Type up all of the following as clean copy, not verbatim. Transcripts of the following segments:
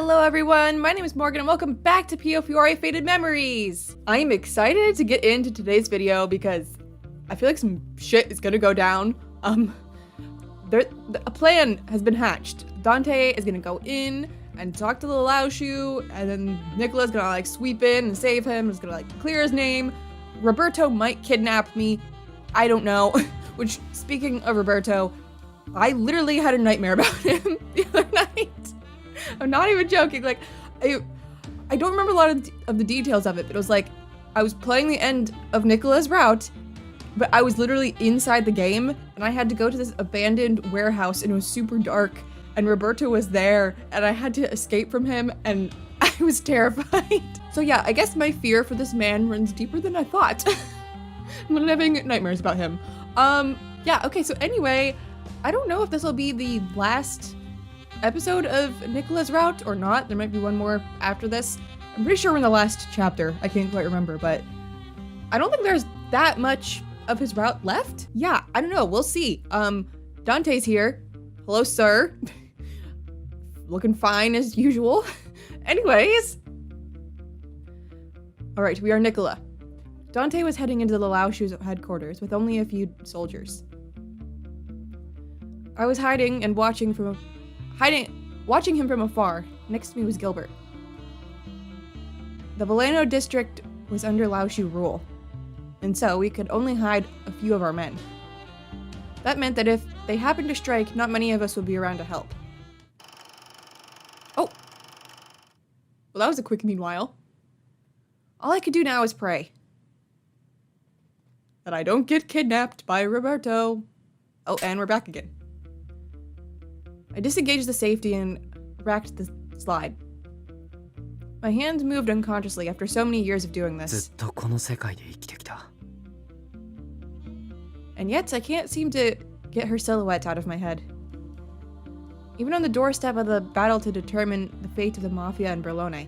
Hello everyone, my name is Morgan and welcome back to Piofiore Faded Memories! I am excited to get into today's video because I feel like some shit is gonna go down. A plan has been hatched. Dante is gonna go in and talk to the Laoshu, and then Nicola's gonna like sweep in and save him, is gonna like clear his name. Roberto might kidnap me, I don't know. Which, speaking of Roberto, I literally had a nightmare about him the other night. I'm not even joking, like, I don't remember a lot of the details of it, but it was like, I was playing the end of Nicola's route, but I was literally inside the game, and I had to go to this abandoned warehouse, and it was super dark, and Roberto was there, and I had to escape from him, and I was terrified. So yeah, I guess my fear for this man runs deeper than I thought. I'm having nightmares about him. Yeah, okay, so anyway, I don't know if this will be the last episode of Nicola's route or not. There might be one more after this. I'm pretty sure we're in the last chapter. I can't quite remember, but I don't think there's that much of his route left. Yeah, I don't know. We'll see. Dante's here. Hello, sir. Looking fine as usual. Anyways. All right, we are Nicola. Dante was heading into the Laoshu's headquarters with only a few soldiers. I was hiding and watching him from afar. Next to me was Gilbert. The Veleno district was under Laoshu rule, and so we could only hide a few of our men. That meant that if they happened to strike, not many of us would be around to help. Oh! Well, that was a quick meanwhile. All I could do now is pray that I don't get kidnapped by Roberto. Oh, and we're back again. I disengaged the safety and racked the slide. My hands moved unconsciously after so many years of doing this. And yet, I can't seem to get her silhouette out of my head. Even on the doorstep of the battle to determine the fate of the Mafia in Berlone.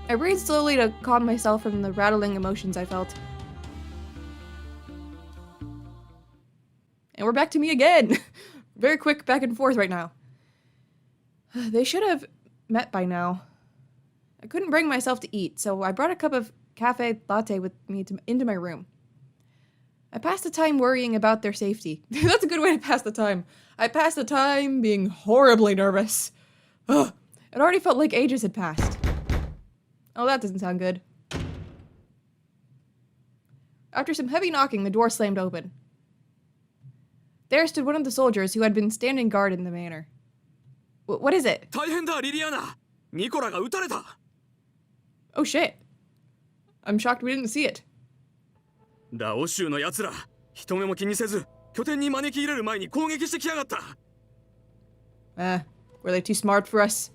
I breathed slowly to calm myself from the rattling emotions I felt. And we're back to me again. Very quick back and forth right now. They should have met by now. I couldn't bring myself to eat, so I brought a cup of cafe latte with me into my room. I passed the time worrying about their safety. That's a good way to pass the time. I passed the time being horribly nervous. Ugh, it already felt like ages had passed. Oh, that doesn't sound good. After some heavy knocking, the door slammed open. There stood one of the soldiers who had been standing guard in the manor. What is it? Oh shit. I'm shocked we didn't see it. Were they too smart for us?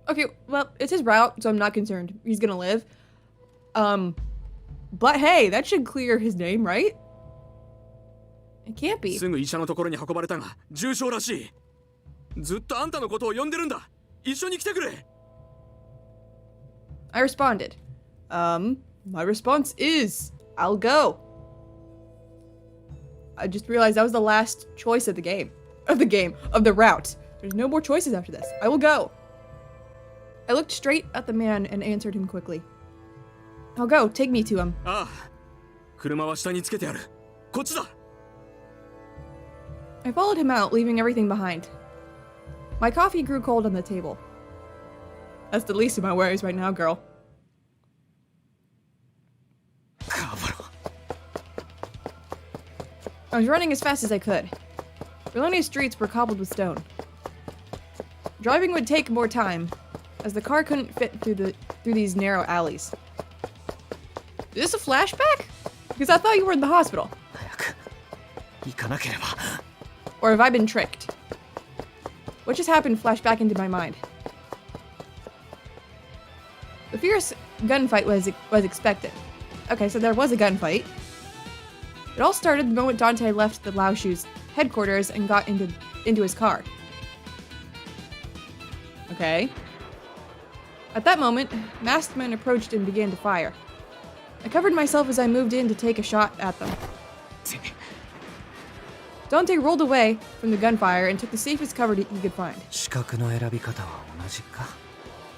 Okay, well, it's his route, so I'm not concerned. He's gonna live. But hey, that should clear his name, right? It can't be. I responded. My response is, I'll go. I just realized that was the last choice of the game. Of the route. There's no more choices after this. I will go. I looked straight at the man and answered him quickly. I'll go. Take me to him. I followed him out, leaving everything behind. My coffee grew cold on the table. That's the least of my worries right now, girl. I was running as fast as I could. Berlone's streets were cobbled with stone. Driving would take more time, as the car couldn't fit through these narrow alleys. Is this a flashback? Because I thought you were in the hospital. Or have I been tricked? What just happened flashed back into my mind. The fierce gunfight was expected. Okay, so there was a gunfight. It all started the moment Dante left the Laoshu's headquarters and got into his car. Okay. At that moment, masked men approached and began to fire. I covered myself as I moved in to take a shot at them. Dante rolled away from the gunfire and took the safest cover he could find. 視覚の選び方は同じか。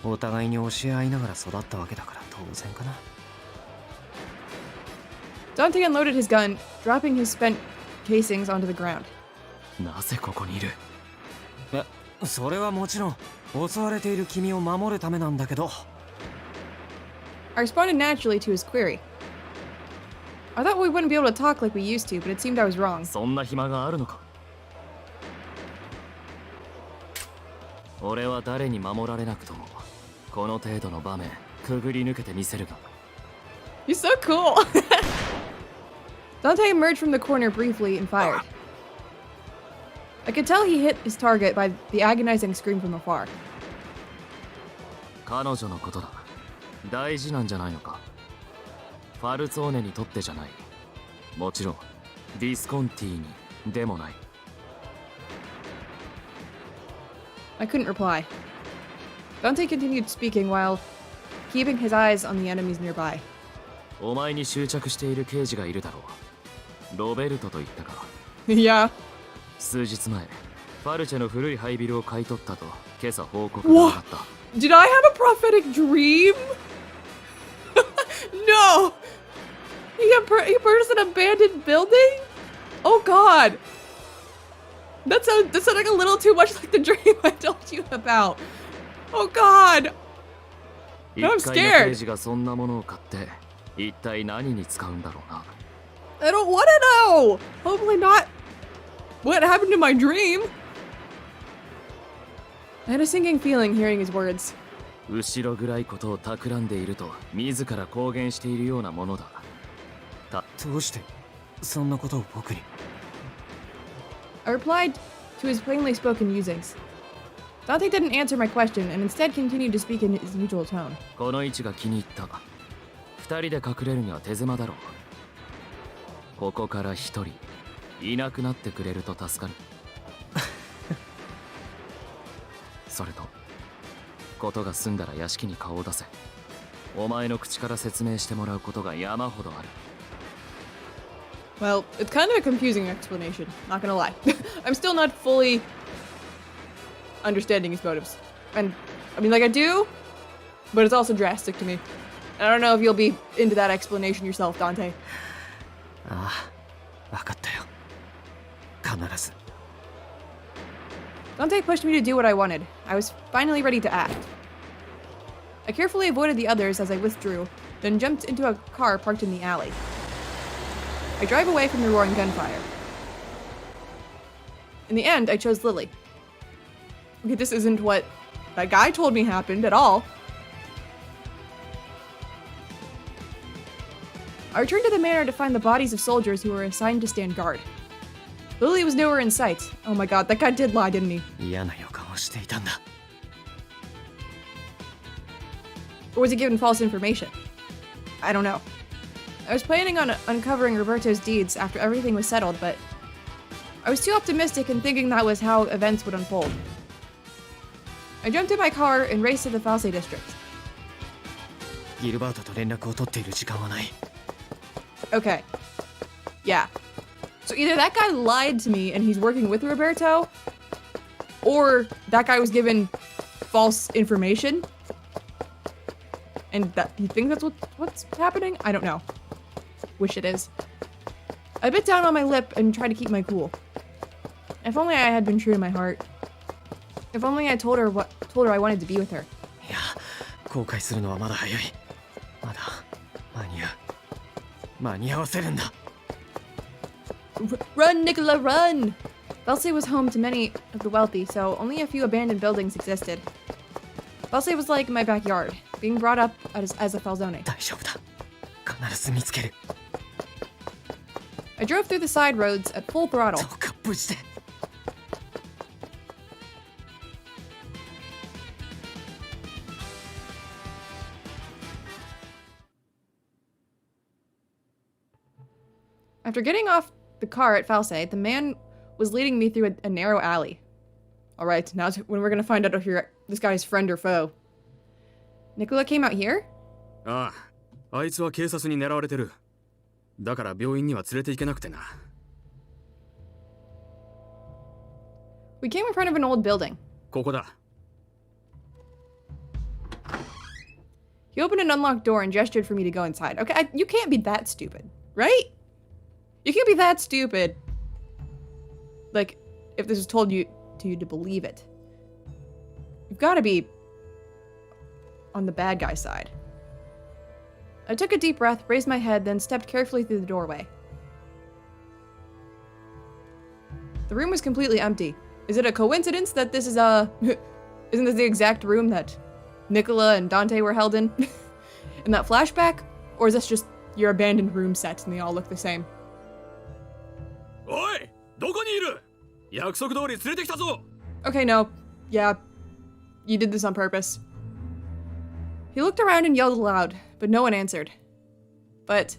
お互いに教え合いながら育ったわけだから当然かな。Dante unloaded his gun, dropping his spent casings onto the ground. なぜここにいる？それはもちろん襲われている君を守るためなんだけど。I responded naturally to his query. I thought we wouldn't be able to talk like we used to, but it seemed I was wrong. そんな暇があるのか？俺は誰に守られなくともこの程度の場面くぐり抜けてみせるが。You're so cool. Dante emerged from the corner briefly and fired. I could tell he hit his target by the agonizing scream from afar. 彼女のことだ。大事なんじゃないのか？ファルツォーネにとってじゃない。もちろんディスコンティにでもない。I couldn't reply. Dante continued speaking while keeping his eyes on the enemies nearby. お前に執着している刑事がいるだろう。ロベルトと言ったか。Yeah. 数日前、ファルチェの古い廃ビルを買い取ったと今朝報告があった。Did I have a prophetic dream? No! He purchased an abandoned building? Oh god! That sounds like a little too much like the dream I told you about. Oh god! Now I'm scared. 刑事がそんなものを買って一体何に使うんだろうな。I don't want to know! Hopefully not what happened to my dream. I had a sinking feeling hearing his words. 後ろ暗いことを企んでいると自ら公言しているようなものだ。どうしてそんなことを僕に？ I replied to his plainly spoken musings. Dante didn't answer my question and instead continued to speak in his usual tone. この位置が気に入った。二人で隠れるには手狭だろう。ここから一人いなくなってくれると助かる。それとことが済んだら屋敷に顔を出せ。お前の口から説明してもらうことが山ほどある。Well, it's kind of a confusing explanation, not gonna lie. I'm still not fully understanding his motives. And, I mean, like, I do, but it's also drastic to me. I don't know if you'll be into that explanation yourself, Dante. ああ、わかったよ。必ず。Dante pushed me to do what I wanted. I was finally ready to act. I carefully avoided the others as I withdrew, then jumped into a car parked in the alley. I drive away from the roaring gunfire. In the end, I chose Lily. Okay, this isn't what that guy told me happened at all. I returned to the manor to find the bodies of soldiers who were assigned to stand guard. Lily was nowhere in sight. Oh my god, that guy did lie, didn't he? 嫌な予感をしていたんだ。Or was he given false information? I don't know. I was planning on uncovering Roberto's deeds after everything was settled, but I was too optimistic in thinking that was how events would unfold. I jumped in my car and raced to the False district. ギルバートと連絡を取っている時間はない。Okay. Yeah. So either that guy lied to me and he's working with Roberto, or that guy was given false information. And that he thinks that's what's happening? I don't know. Wish it is. I bit down on my lip and tried to keep my cool. If only I had been true to my heart. If only I told her I wanted to be with her. いや、後悔するのはまだ早い。まだ間に合わせるんだ。Run, Nicola, run! Valse was home to many of the wealthy, so only a few abandoned buildings existed. Valse was like my backyard, being brought up as a falzone. 大丈夫だ。必ず見つける。I drove through the side roads at full throttle. どうか無事で。After getting off the car at False, the man was leading me through a narrow alley. Alright, now's when we're gonna find out if this guy's friend or foe. Nicola came out here? ああ、あいつは警察に狙われてる。だから病院には連れて行けなくてな。We came in front of an old building. ここだ。He opened an unlocked door and gestured for me to go inside. Okay, you can't be that stupid, right? You can't be that stupid. Like, if this was told you to believe it. You've got to be on the bad guy side. I took a deep breath, raised my head, then stepped carefully through the doorway. The room was completely empty. Is it a coincidence that this is isn't this the exact room that Nicola and Dante were held in? In that flashback? Or is this just your abandoned room set and they all look the same? おい、どこにいる？約束通り連れてきたぞ。 Okay, no. Yeah. You did this on purpose. He looked around and yelled aloud, but no one answered. But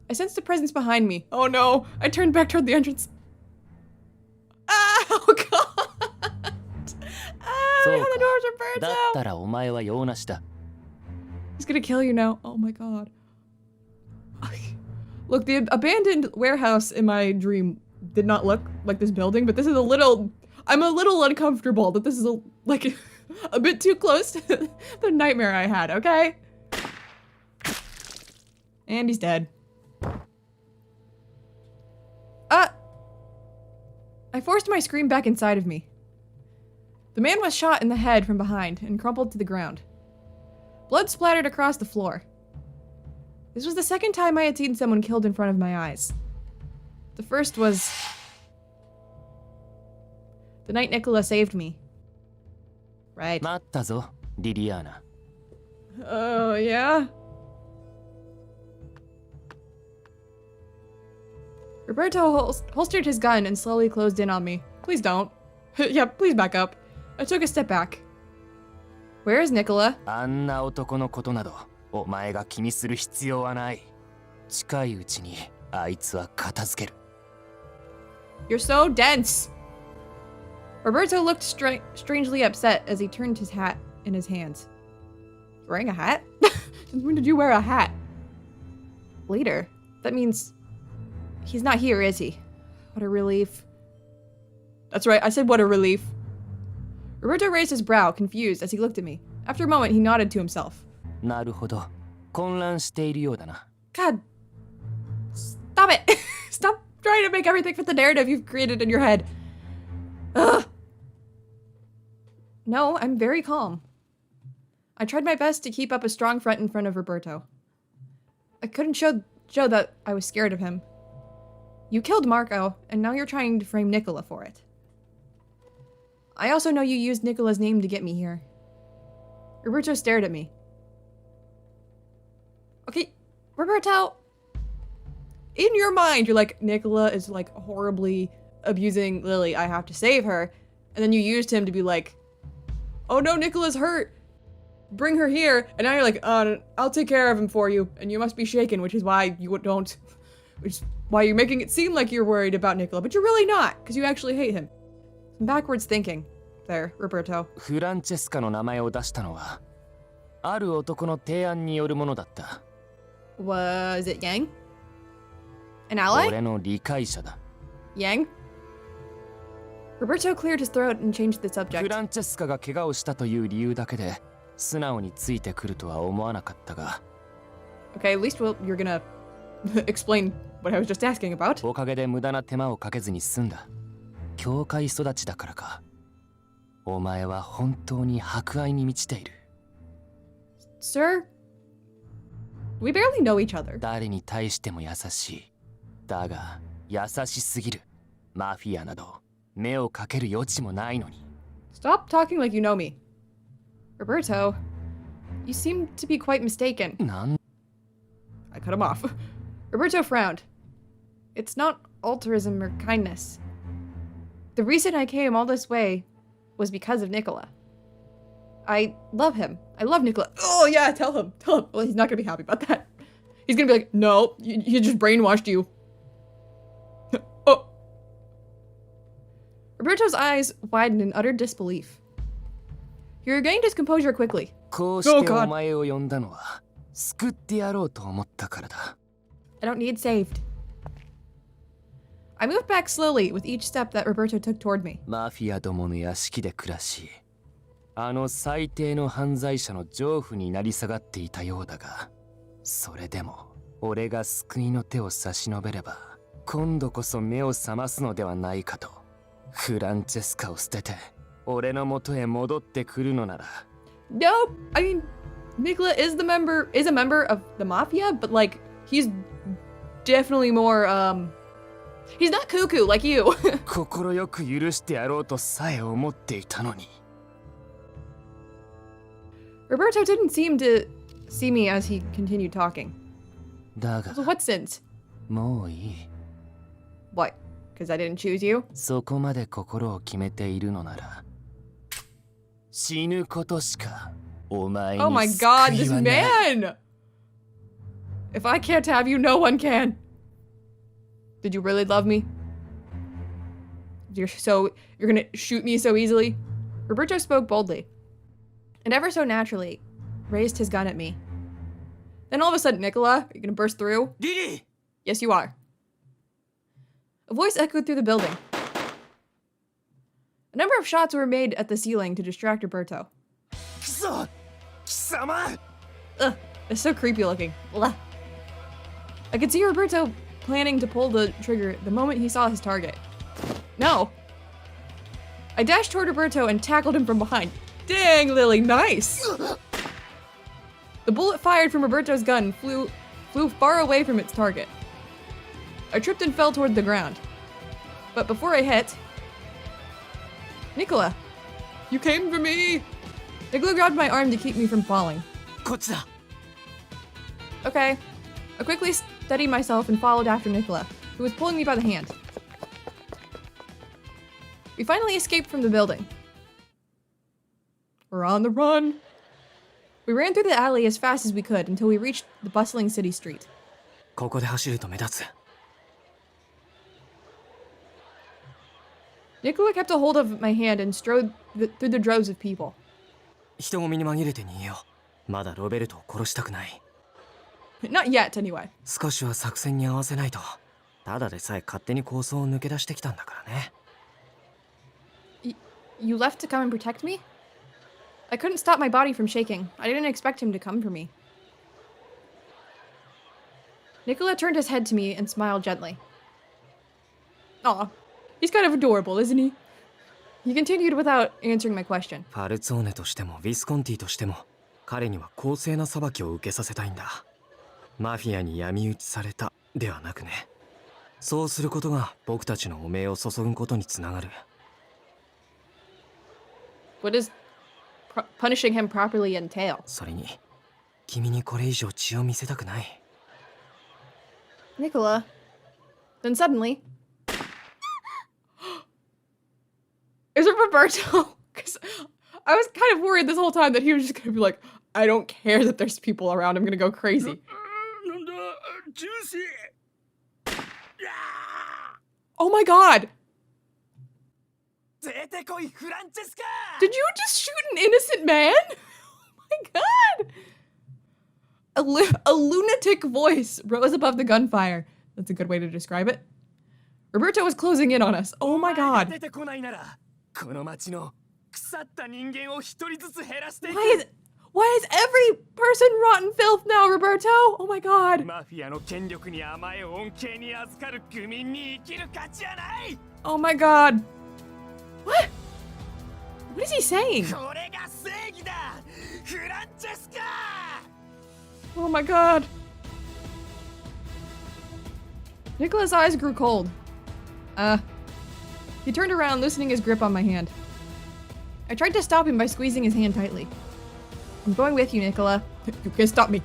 I sensed a presence behind me. Oh no! I turned back toward the entrance. Ah! Oh god! Ah! Behind the doors are birds だったらお前は用なしだ。 He's gonna kill you now. Oh my god. Look, the abandoned warehouse in my dream did not look like this building, but this is I'm a little uncomfortable that this is a bit too close to the nightmare I had, okay? And he's dead. I forced my scream back inside of me. The man was shot in the head from behind and crumpled to the ground. Blood splattered across the floor. This was the second time I had seen someone killed in front of my eyes. The first was the night Nicola saved me. Right. 待ったぞ、リリアーナ。 Oh, yeah? Roberto holstered his gun and slowly closed in on me. Please don't. Yeah, please back up. I took a step back. Where is Nicola? あんな男のことなど、お前が気にする必要はない。近いうちにあいつは片付ける。 You're so dense. Roberto looked strangely upset as he turned his hat in his hands. Wearing a hat? Since when did you wear a hat? Later? That means he's not here, is he? What a relief. That's right, I said what a relief. Roberto raised his brow, confused, as he looked at me. After a moment, he nodded to himself. なるほど。混乱しているようだな。 God. Stop it! Stop trying to make everything fit the narrative you've created in your head. Ugh. No, I'm very calm. I tried my best to keep up a strong front in front of Roberto. I couldn't show that I was scared of him. You killed Marco, and now you're trying to frame Nicola for it. I also know you used Nicola's name to get me here. Roberto stared at me. Okay, Roberto, in your mind, you're like, Nicola is like horribly abusing Lily. I have to save her. And then you used him to be like, oh no, Nicola's hurt. Bring her here. And now you're like, I'll take care of him for you. And you must be shaken, which is why you don't, which is why you're making it seem like you're worried about Nicola, but you're really not, because you actually hate him. Some backwards thinking there, Roberto. フランチェスカの名前を出したのは、ある男の提案によるものだった。 Was it Yang? An ally? 俺の理解者だ。 Yang? Roberto cleared his throat and changed the フ subject. ランチェスカが怪我をしたという理由だけで、素直についてくるとは思わなかったが。 Okay, at least you're gonna explain what I was just asking about. おかげで無駄な手間をかけずに済んだ。教会育ちだからか。お前は本当に博愛に満ちている。 Sir? We barely know each other. 誰に対しても優しい。だが、優しすぎる。マフィアなど、目をかける余地もないのに。 Stop talking like you know me. Roberto, you seem to be quite mistaken. なん I cut him off. Roberto frowned. It's not altruism or kindness. The reason I came all this way was because of Nicola. I love him. I love Nicola. Oh yeah, tell him. Tell him. Well, he's not gonna be happy about that. He's gonna be like, no, he just brainwashed you. Oh. Roberto's eyes widened in utter disbelief. He regained his composure quickly. こうしてお前を呼んだのは、救ってやろうと思ったからだ。 I don't need saved. I moved back slowly with each step that Roberto took toward me. マフィアどもの屋敷で暮らし、あの最低の犯罪者の情婦になり下がっていたようだが、それでも俺が救いの手を差し伸べれば今度こそ目を覚ますのではないかと。フランチェスカを捨てて俺の元へ戻ってくるのなら。 Nope. I mean, Nicola is a member of the mafia, but like he's definitely more he's not cuckoo like you. 心よく許してやろうとさえ思っていたのに。 Roberto didn't seem to see me as he continued talking. だが So what since? もういい。 What? Because I didn't choose you? そこまで心を決めているのなら死ぬことしかお前に Oh my 救 god, い this はない。 man! If I can't have you, no one can. Did you really love me? You're gonna shoot me so easily? Roberto spoke boldly, and ever so naturally, raised his gun at me. Then all of a sudden, Nicola, are you gonna burst through? Lily! Yes, you are. A voice echoed through the building. A number of shots were made at the ceiling to distract Roberto. くそ貴様 Ugh, it's so creepy looking. Blah. I could see Roberto planning to pull the trigger the moment he saw his target. No. I dashed toward Roberto and tackled him from behind. Dang, Lily, nice! The bullet fired from Roberto's gun flew far away from its target. I tripped and fell toward the ground. But before I hit... Nicola! You came for me! Nicola grabbed my arm to keep me from falling. こっちだ。 Okay. I quickly steadied myself and followed after Nicola, who was pulling me by the hand. We finally escaped from the building. We're on the run. We ran through the alley as fast as we could until we reached the bustling city street. ここで走ると目立つ。 Nicola kept a hold of my hand and strode through the droves of people. 人混みに紛れて逃げよう。まだロベルトを殺したくない。 Not yet, anyway. 少しは作戦に合わせないと。ただでさえ勝手に構想を抜け出してきたんだからね。You left to come and protect me? I couldn't stop my body from shaking. I didn't expect him to come for me. Nicola turned his head to me and smiled gently. Aw, he's kind of adorable, isn't he? He continued without answering my question. ファルツォーネとしてもヴィスコンティとしても彼には公正な裁きを受けさせたいんだ。マフィアに闇討ちされたではなくね。そうすることが僕たちの汚名を注ぐことにつながる。 What does punishing him properly entail? それに君にこれ以上血を見せたくない。 Nicola. Then suddenly... Is it Roberto? Because I was kind of worried this whole time that he was just going to be like, I don't care that there's people around, I'm going to go crazy. なんだ、ジューシー。 Oh my god! 出てこいフランチェスカ Did you just shoot an innocent man? Oh my god! A lunatic voice rose above the gunfire. That's a good way to describe it. Roberto was closing in on us. Oh my god. 出てこないならこの町の腐った人間を一人ずつ減らしていく。 Why is every person rotten filth now, Roberto? Oh my god. マフィアの権力に甘え恩恵に預かる愚民に生きる価値はない。 Oh my god. What? What is he saying? これが正義だ。フランチェスカ Oh my god. Nicola's eyes grew cold. He turned around, loosening his grip on my hand. I tried to stop him by squeezing his hand tightly. I'm going with you, Nicola. You can't stop me.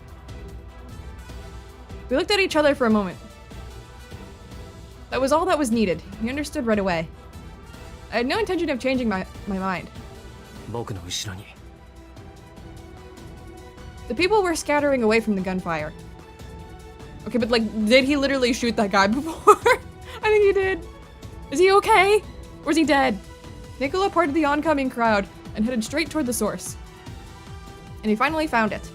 We looked at each other for a moment. That was all that was needed. He understood right away. I had no intention of changing my mind. 僕の後ろに。 The people were scattering away from the gunfire. Okay, but like, did he literally shoot that guy before? I think he did. Is he okay? Or is he dead? Nicola parted the oncoming crowd and headed straight toward the source. And he finally found it.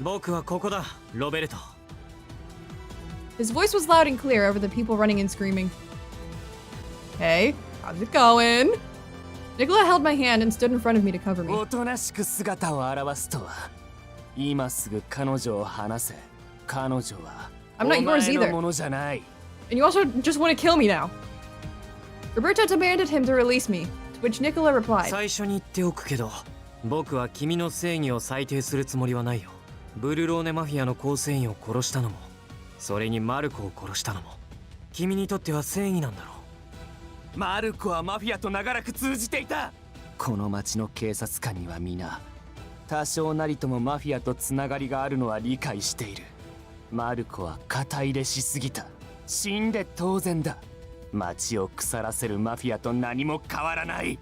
僕はここだ、ロベルト。 His voice was loud and clear over the people running and screaming. Hey, how's it going? Nicola held my hand and stood in front of me to cover me. おとなしく姿を現すとは、今すぐ彼女を離せ。彼女は I'm お not yours 前 either. のものじゃない。 And you also just want to kill me now. Roberto demanded him to release me, to which Nicola replied. 最初に言っておくけど、僕は君の正義を裁定するつもりはないよ。ブルローネマフィアの構成員を殺したのも、それにマルコを殺したのも、君にとっては正義なんだろう。マルコはマフィアと長らく通じていた。この町の警察官には皆多少なりともマフィアとつながりがあるのは理解している。マルコは肩入れしすぎた。死んで当然だ。町を腐らせるマフィアと何も変わらない。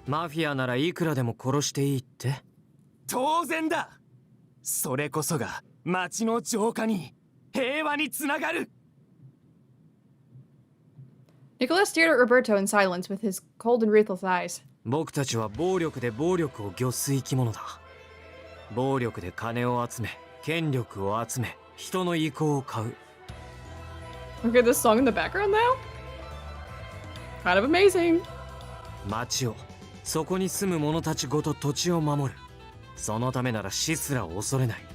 マフィアならいくらでも殺していいって？当然だ。それこそが町の浄化に平和につながる。 Nicola stared at Roberto in silence with his cold and ruthless eyes. 僕たちは暴力で暴力を御す生き物だ。暴力で金を集め、権力を集め、人の意向を買う。Look at this song in the background now. Kind of amazing. 町を、そこに住む者たちごと土地を守る。そのためなら死すら恐れない。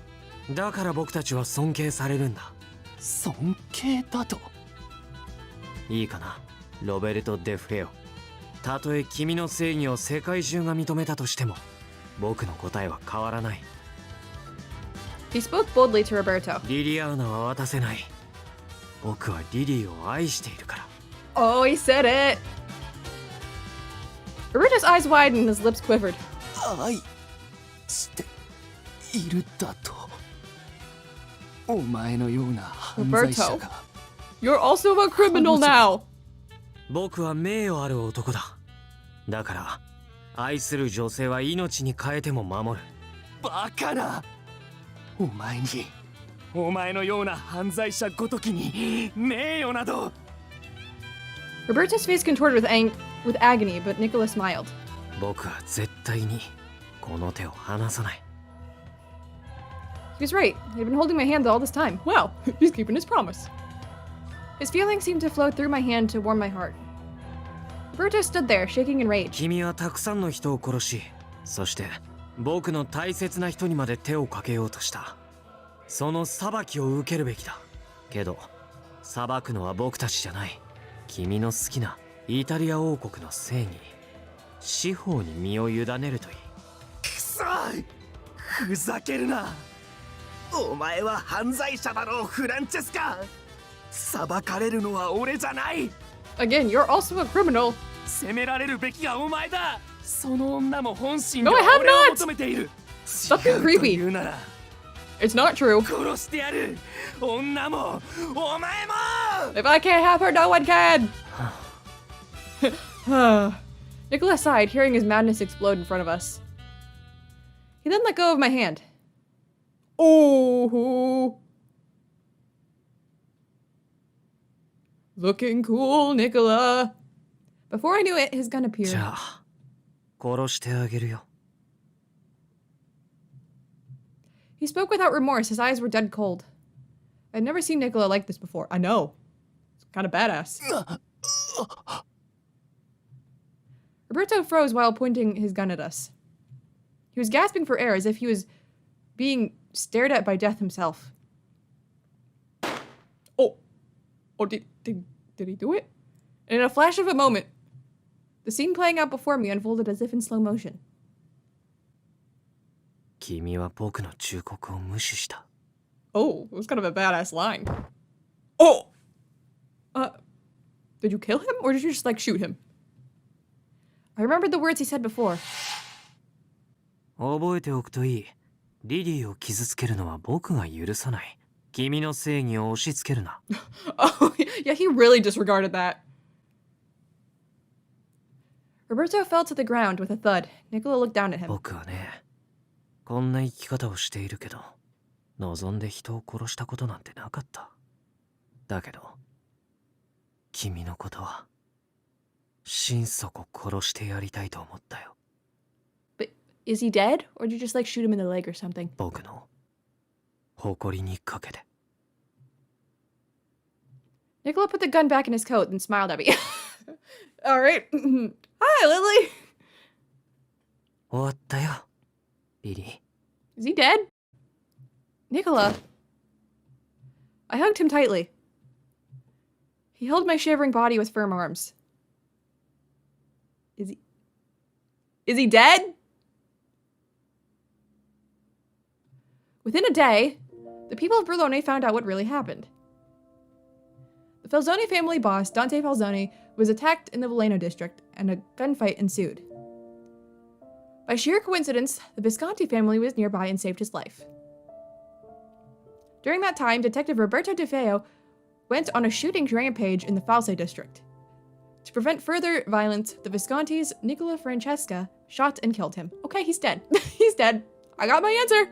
だから僕たちは尊敬されるんだ。尊敬だと？いいかな、ロベルト・デフレオ。たとえ君の正義を世界中が認めたとしても、僕の答えは変わらない。He spoke boldly to Roberto. リリアーナは渡せない。僕はリリーを愛しているから。Oh, he said it. Roberto's eyes widened and his lips quivered. 愛しているだと？お前のような犯罪者が。 You're also a criminal now. 僕は名誉ある男だ。だから愛する女性は命に変えても守る。バカな。お前のような犯罪者ごときに名誉など。 Roberto's face contorted with agony, but Nicola smiled. 僕は絶対にこの手を離さない。 He was right. He'd been holding my hand all this time. Wow, he's keeping his promise. His feelings seemed to flow through my hand to warm my heart. Roberto stood there, shaking in rage. 君はたくさんの人を殺し、そして僕の大切な人にまで手をかけようとした。その裁きを受けるべきだ。けど裁くのは僕たちじゃない。君の好きなイタリア王国の正義、司法に身を委ねるといい。くそい、ふざけるな。お前は犯罪者だろう、フランチェスカ。裁かれるのは俺じゃない。 Again, you're also a criminal. 責められるべきがお前だ。その女も本心で No, I は have 俺を not! 求めている。 Stop being 違うと creepy. 言うなら It's not true. 殺してやる。女もお前も。 If I can't have her, no one can. Nicola sighed, hearing his madness explode in front of us. He then let go of my hand. Oh, looking cool, Nicola. Before I knew it, his gun じ appeared. ゃあ殺してあげるよ。 He spoke without remorse. His eyes were dead cold. I'd never seen Nicola like this before. I know. It's kind of badass. Roberto froze while pointing his gun at us. He was gasping for air as if he was being stared at by death himself. Oh, did he do it? And in a flash of a moment, the scene playing out before me unfolded as if in slow motion. 君は僕の忠告を無視した。 Oh, it was kind of a badass line. Oh! Did you kill him or did you just, like, shoot him? I remembered the words he said before. 覚えておくといい。リリーを傷つけるのは僕が許さない。君の正義を押し付けるな。Oh, yeah, he really disregarded that. Roberto fell to the ground with a thud. Nicola looked down at him. 僕はね、こんな生き方をしているけど、望んで人を殺したことなんてなかった。だけど、君のことは、心底殺してやりたいと思ったよ。But is he dead? Or did you just, like, shoot him in the leg or something? 僕の誇りにかけて。 Nicola put the gun back in his coat and smiled at me. All right. Hi, Lily. 終わったよ、リリー。 Is he dead? Nicola. I hugged him tightly. He held my shivering body with firm arms. Is he dead? Within a day, the people of Berlone found out what really happened. The Falzoni family boss, Dante Falzoni, was attacked in the Veleno district, and a gunfight ensued. By sheer coincidence, the Visconti family was nearby and saved his life. During that time, Detective Roberto De Feo went on a shooting rampage in the False district. To prevent further violence, the Visconti's Nicola Francesca shot and killed him. Okay, he's dead. He's dead. I got my answer.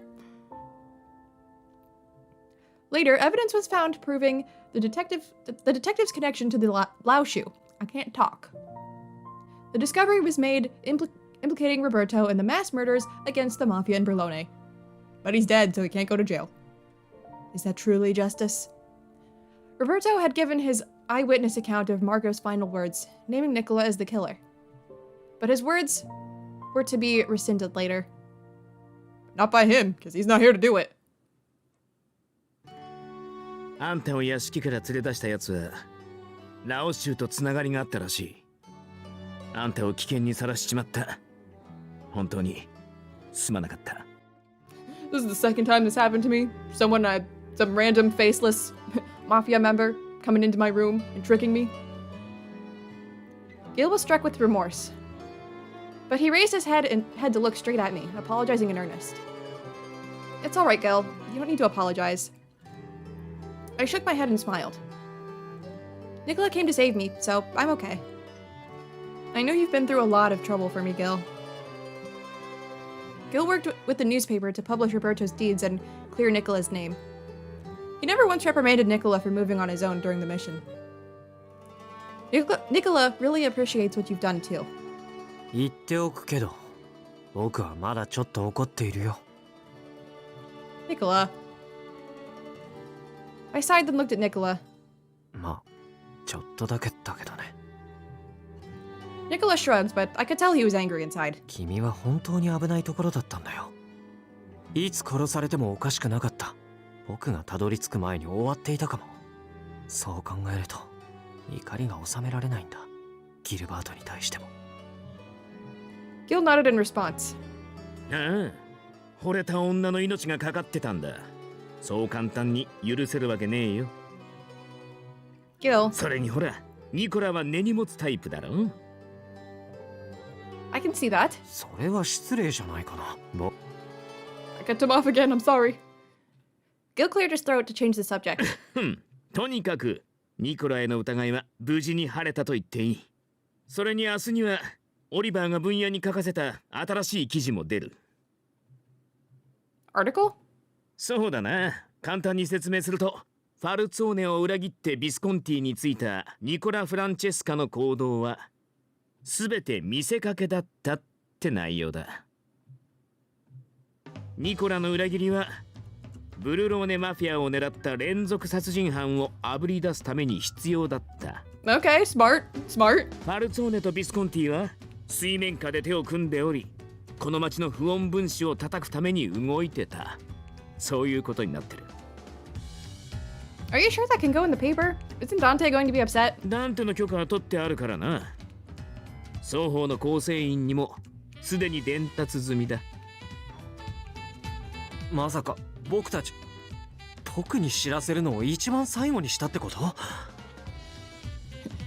Later, evidence was found proving the detective's connection to the Lao shoe. I can't talk. The discovery was made implicating Roberto in the mass murders against the mafia in Berlone. But he's dead, so he can't go to jail. Is that truly justice? Roberto had given his eyewitness account of Marco's final words, naming Nicola as the killer. But his words were to be rescinded later. Not by him, because he's not here to do it. あんたを屋敷から連れ出したやつはラオ州とつながりがあったらしい。あんたを危険にさらしちまった。本当にすまなかった。 This is the second time this happened to me. Some random faceless mafia member coming into my room and tricking me. Gil was struck with remorse. But he raised his head and had to look straight at me, apologizing in earnest. It's all right, Gil. You don't need to apologize. I shook my head and smiled. Nicola came to save me, so I'm okay. I know you've been through a lot of trouble for me, Gil. Gil worked with the newspaper to publish Roberto's deeds and clear Nicola's name. He never once reprimanded Nicola for moving on his own during the mission. Nicola really appreciates what you've done too. 言っておくけど、僕はまだちょっと怒っているよ。 Nicola. I sighed and looked at Nicola. まあ、ちょっとだけだけどね。 Nicola shrugged, but I could tell he was angry inside. 君は本当に危ないところだったんだよ。いつ殺されてもおかしくなかった。僕がたどり着く前に終わっていたかも。そう考えると怒りが収められないんだ。ギルバートに対しても。 Gil nodded in response. ああ、惚れた女の命がかかってたんだ。そう簡単に許せるわけねえよ。 Gil, それにほら、ニコラは根に持つタイプだろ。 I can see that. それは失礼じゃないかな。I cut him off again, I'm sorry. Gil cleared his throat to change the subject. とにかくニコラへの疑いは無事に晴れたと言っていい。それに明日にはオリバーが分野に書かせた新しい記事も出る。 Article? そうだな。簡単に説明すると、ファルツォーネを裏切ってビスコンティについたニコラ・フランチェスカの行動は全て見せかけだったって内容だ。ニコラの裏切りはブルローネマフィアを狙った連続殺人犯をあぶり出すために必要だった。 Okay, smart. ファルツォーネとビスコンティは水面下で手を組んでおり、この町の不穏分子を叩くために動いてた。そういうことになってる。 Are you sure that can go in the paper? Isn't Dante going to be upset? ダンテの許可は取ってあるからな。双方の構成員にもすでに伝達済みだ。まさか僕たち特に知らせるのを一番最後にしたってこと？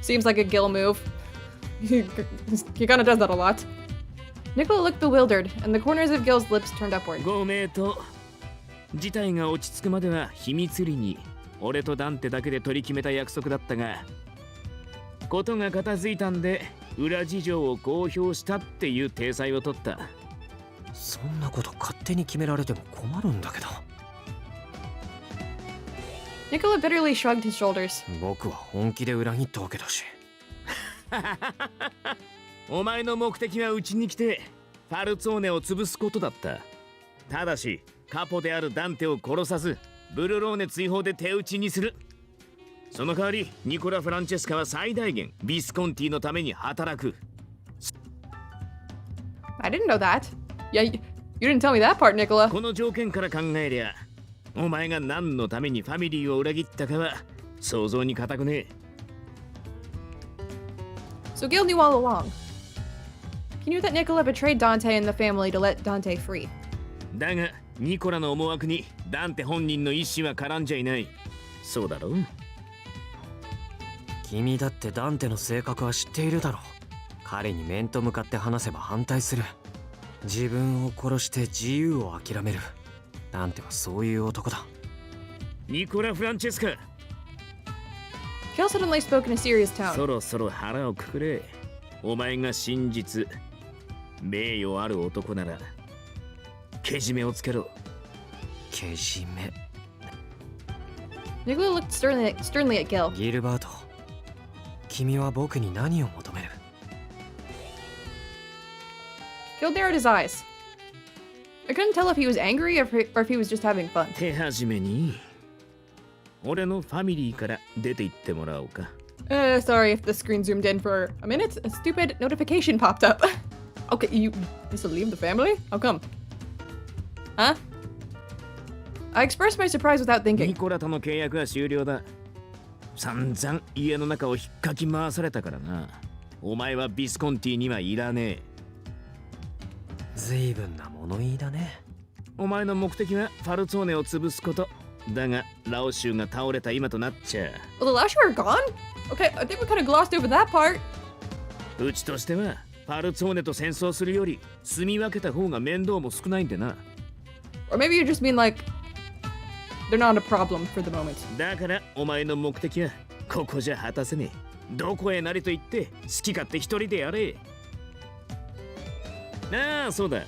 Seems like a Gil move. He kind of does that a lot. Nicola looked bewildered, and the corners of Gil's lips turned upward. ご名答。事態が落ち着くまでは秘密裏に俺とダンテだけで取り決めた約束だったが、ことが片付いたんで裏事情を公表したっていう体裁を取った。そんなこと勝手に決められても困るんだけど。 Nicola bitterly shrugged his shoulders. 僕は本気で裏切ったわけだし。お前の目的はうちに来てファルツォーネを潰すことだった。ただしカポであるダンテを殺さずブルローネ追放で手打ちにする。その代わりニコラ・フランチェスカは最大限ビスコンティのために働く。 I didn't know that. Yeah, you didn't tell me that part, Nicola. この条件から考えりゃ、お前が何のためにファミリーを裏切ったかは想像に難くねえ。 So Gil knew all along. He knew that Nicola betrayed Dante and the family to let Dante free. だがニコラの思惑にダンテ本人の意思は絡んじゃいない。そうだろう。君だってダンテの性格は知っているだろう。彼に面と向かって話せば反対する。自分を殺して自由を諦める。ダンテはそういう男だ。ニコラ・フランチェスカ、 Gil suddenly spoke in a serious そ tone. ろそろ腹をくくれ。お前が真実、名誉ある男ならけじめをつけろ。けじめ。 Nicola looked sternly at Gil. ギルバート、君は僕に何を求める？ Gil narrowed his eyes. I couldn't tell if he was angry or if he was just having fun. 手始めに俺のファミリーから出て行ってもらおうか。 Sorry if the screen zoomed in for a minute. A stupid notification popped up. Okay, you used to leave the family? How come? Huh? I expressed my surprise without ニ thinking. コラとの契約は終了だ。散々家の中を引っかき回されたからな。お前はビスコンティにはいらねえ。随分な物言いだね。お前の目的はファルツォーネを潰すこと。だがラオシュが倒れた今となっちゃ Well, the Lasher are gone? Okay, I think we kind of glossed over that part. うちとしてはファルツォーネと戦争するより住み分けた方が面倒も少ないんでな。 Or maybe you just mean like they're not a problem for the moment. だからお前の目的はここじゃ果たせねえ。どこへなりと言って好き勝手一人でやれ。ああ、そうだ。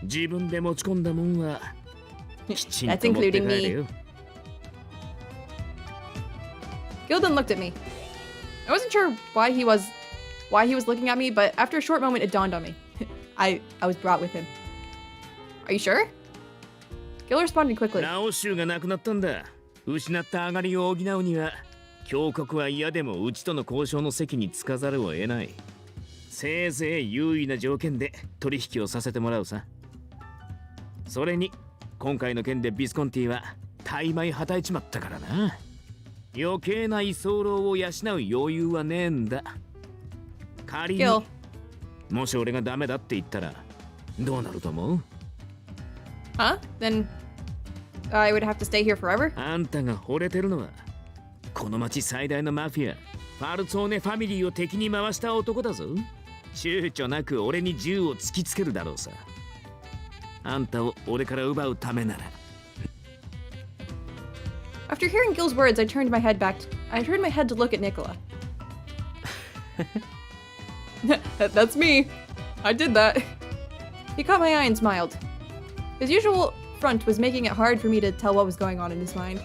自分で持ち込んだもんはきちん That's と持って帰 including れ me. よ。 Gildan looked at me. I wasn't sure why he was looking at me, but after a short moment it dawned on me. I was brought with him. Are you sure? Gil responded quickly. ラオシュが亡くなったんだ。失った上がりを補うには教国は嫌でもうちとの交渉の席に着かざるを得ない。せいぜい優位な条件で取引をさせてもらうさ。それに今回の件でビスコンティは大枚はたいちまったからな。余計な居候を養う余裕はねえんだ。仮に Gil. もし俺がダメだって言ったらどうなると思う？ Huh? Then I would have to stay here forever? あんたが惚れてるのはこの町最大のマフィアファルツォーネファミリーを敵に回した男だぞ。躊躇なく俺に銃を突きつけるだろうさ。あんたを俺から奪うためなら。 After hearing Gil's words, I turned my head to look at Nicola. That's me. I did that. He caught my eye and smiled. His usual front was making it hard for me to tell what was going on in his mind.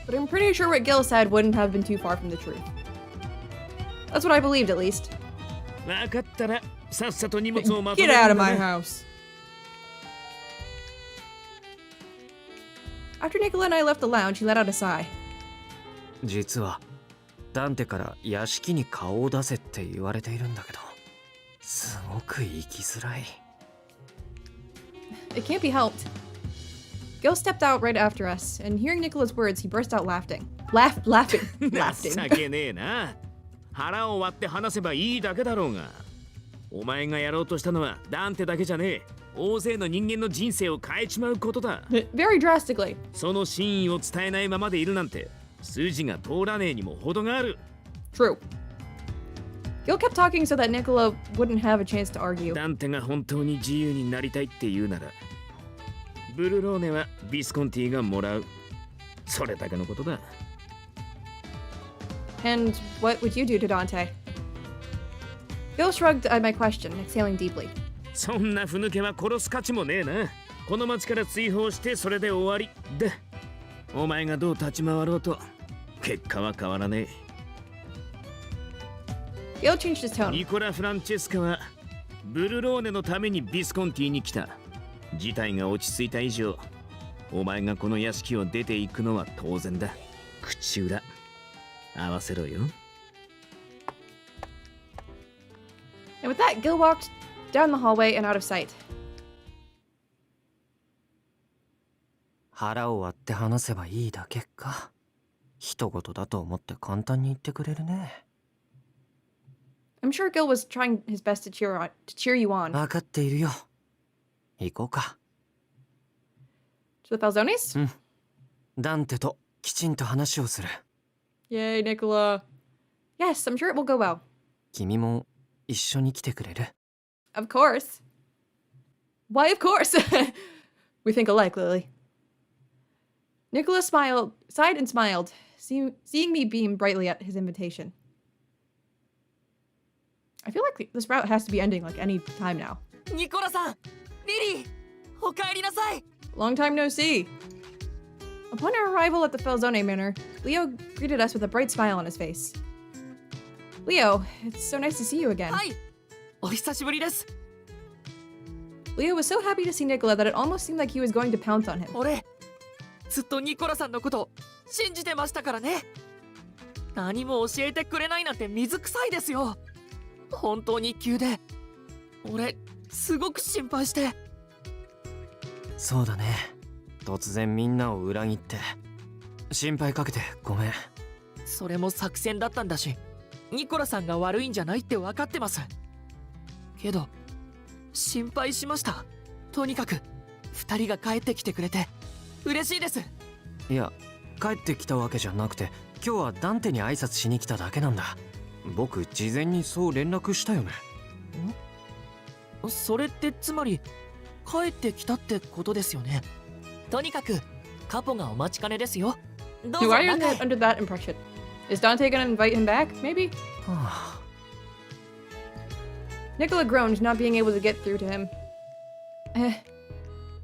But I'm pretty sure what Gil said wouldn't have been too far from the truth. That's what I believed, at least. わかったらさっさと荷物をまと Get め out る of んだ my な。 house. After Nicola and I left the lounge, he let out a sigh. 実はダンテから屋敷に顔を出せって言われているんだけど、すごく行きづらい。 It can't be helped. Gil stepped out right after us, and hearing Nicola's words, he burst out laughing. Laughing. 情けねえな。腹を割って話せばいいだけだろうが。お前がやろうとしたのはダンテだけじゃねえ。大勢の人間の人生を変えちまうことだ。 Very drastically. その真意を伝えないままでいるなんて筋が通らねえにも程がある。 True. Gil kept talking so that Nicola wouldn't have a chance to argue. ダンテが本当に自由になりたいって言うならブルローネはビスコンティがもらう。それだけのことだ。 And what would you do to Dante? Gil shrugged at my question, exhaling deeply. そんなふぬけは殺す価値もねえな。この町から追放してそれで終わりだ。お前がどう立ち回ろうと結果は変わらねえ。 Gil changed his tone. ニコラ・フランチェスカはブルローネのためにビスコンティに来た。事態が落ち着いた以上お前がこの屋敷を出ていくのは当然だ。口裏合わせろよ。And with that, Gil walked down the hallway and out of sight. 腹を割って話せばいいだけか。一言だと思って簡単に言ってくれるね。I'm sure Gil was trying his best to cheer you on. 分かっているよ。行こうか。To the Falzones? ダンテときちんと話をする。Yay, Nicola. Yes, I'm sure it will go well. 君も一緒に来てくれる？ Of course. Why, of course? We think alike, Lily. Nicola sighed and smiled, seeing me beam brightly at his invitation. I feel like this route has to be ending like any time now. ニコラさん、リリー、お帰りなさい。 Long time no see. Upon our arrival at the Falzone Manor, Leo greeted us with a bright smile on his face. Leo, it's so nice to see you again. はい、お久しぶりです。 Leo was so happy to see Nicola that it almost seemed like he was going to pounce on him. 俺、ずっとニコラさんのこと信じてましたからね。何も教えてくれないなんて水臭いですよ。本当に急で、俺すごく心配して。そうだね。突然みんなを裏切って心配かけてごめん。それも作戦だったんだし、ニコラさんが悪いんじゃないって分かってます。けど心配しました。とにかく2人が帰ってきてくれて嬉しいです。いや、帰ってきたわけじゃなくて、今日はダンテに挨拶しに来ただけなんだ。僕事前にそう連絡したよね。それってつまり帰ってきたってことですよね。とにかくカポがお待ちかねですよ。どう Dude, ぞ why are you 中へ。 under that impression? Is Dante gonna invite him back, maybe? はあ、 Nicola groaned, not being able to get through to him.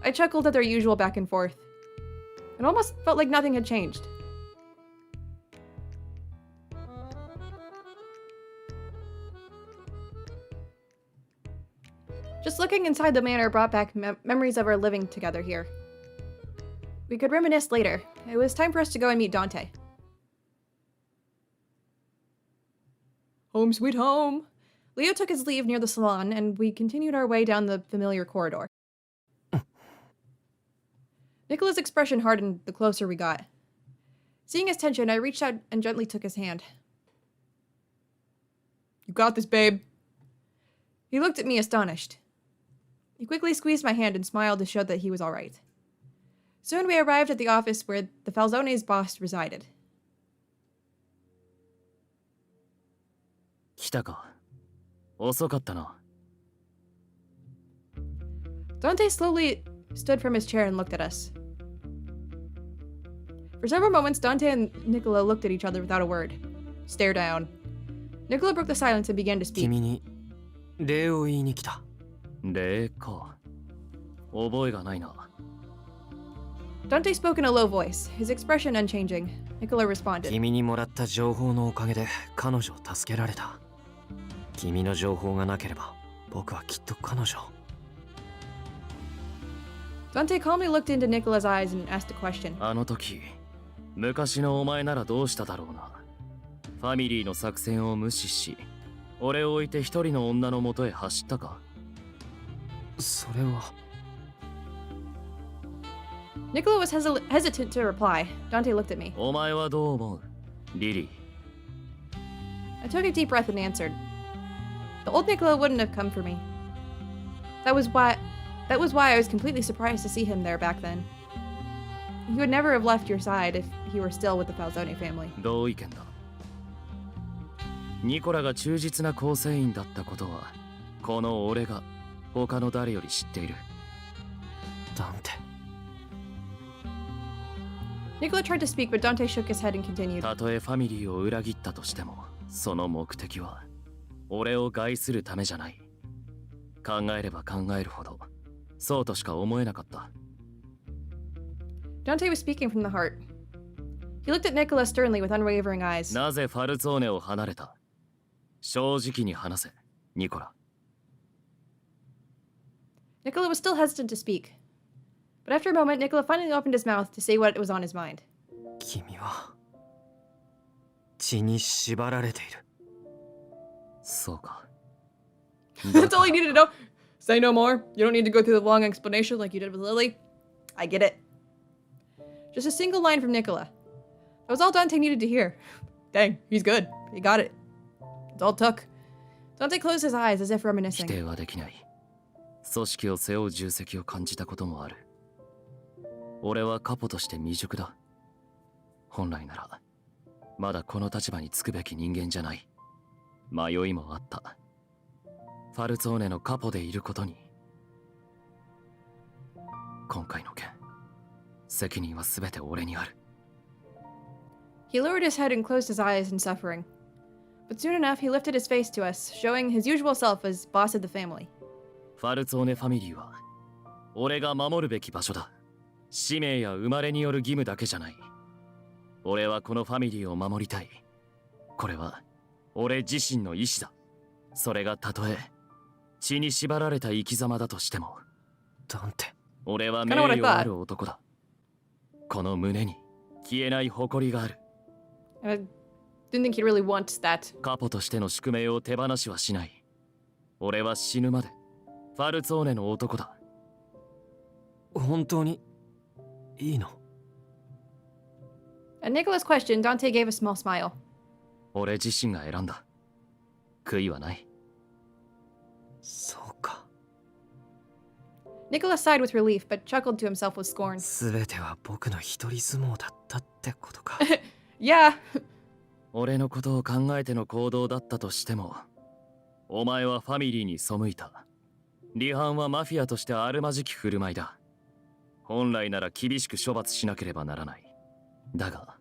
I chuckled at their usual back and forth. It almost felt like nothing had changed. Just looking inside the manor brought back memories of our living together here. We could reminisce later. It was time for us to go and meet Dante. Home sweet home. Leo took his leave near the salon, and we continued our way down the familiar corridor. Nicola's expression hardened the closer we got. Seeing his tension, I reached out and gently took his hand. You got this, babe. He looked at me astonished. He quickly squeezed my hand and smiled to show that he was all right. Soon we arrived at the office where the Falzone's boss resided. 来たか。遅かったな。Dante slowly stood from his chair and looked at us. For several moments, Dante and Nicola looked at each other without a word. Stare down. Nicola broke the silence and began to speak. 君に礼を言いに来た。礼か。覚えがないな。Dante spoke in a low voice, his expression unchanging. Nicola responded. 君にもらった情報のおかげで彼女を助けられた。君の情報がなければ僕はきっと彼女。 Dante calmly looked into Nicola's eyes and asked a question. あの時、昔のお前ならどうしただろうな。ファミリーの作戦を無視し、俺を置いて一人の女の元へ走ったか。それは。 Nicola was hesitant to reply. Dante looked at me. お前はどう思う、リリー。 I took a deep breath and answered. The old Nicola wouldn't have come for me. That was why I was completely surprised to see him there back then. He would never have left your side if he were still with the Falzone family. 同意見だ。ニコラが忠実な構成員だったことは、この俺が他の誰より知っている。ダンテ。 Nicola tried to speak, but Dante shook his head and continued. たとえファミリーを裏切ったとしても、その目的は俺を害するためじゃない。考えれば考えるほど、そうとしか思えなかった。Dante was speaking from the heart. He looked at Nicola sternly with unwavering eyes. なぜファルツォーネを離れた？正直に話せ、ニコラ。 Nicola was still hesitant to speak. But after a moment, Nicola finally opened his mouth to say what was on his mind. 君は血に縛られている。そうか。 That's all you needed to know. Say no more. You don't need to go through the long explanation like you did with Lily. I get it. Just a single line from Nicola. That was all Dante needed to hear. Dang, he's good. He got it. It's all it took. Dante closed his eyes as if 否 reminiscing. 定はできない。組織を背負う重責を感じたこともある。俺はカポとして未熟だ。本来ならまだこの立場につくべき人間じゃない。迷いもあった。ファルツォーネのカポでいることに。今回の件、責任は全て俺にある。 He lowered his head and closed his eyes in suffering. But soon enough, he lifted his face to us, showing his usual self as boss of the family. ファルツォーネファミリーは俺が守るべき場所だ。使命や生まれによる義務だけじゃない。俺はこのファミリーを守りたい。これは俺自身の意志だ。それがたとえ血に縛られた生き様だとしても。ダンテ。俺は名誉ある男だ。この胸に消えない誇りがある。I didn't think he'd really want that. カポとしての宿命を手放しはしない。俺は死ぬまでファルツォーネの男だ。本当にいいの？ At Nicola's question, Dante gave a small smile. 俺自身が選んだ。悔いはない。そうか。Nicola sighed with relief, but chuckled to himself with scorn. すべては僕の一人相撲だったってことか。Yeah. 俺のことを考えての行動だったとしても、お前はファミリーに背いた。離反はマフィアとしてあるまじき振る舞いだ。本来なら厳しく処罰しなければならない。だが、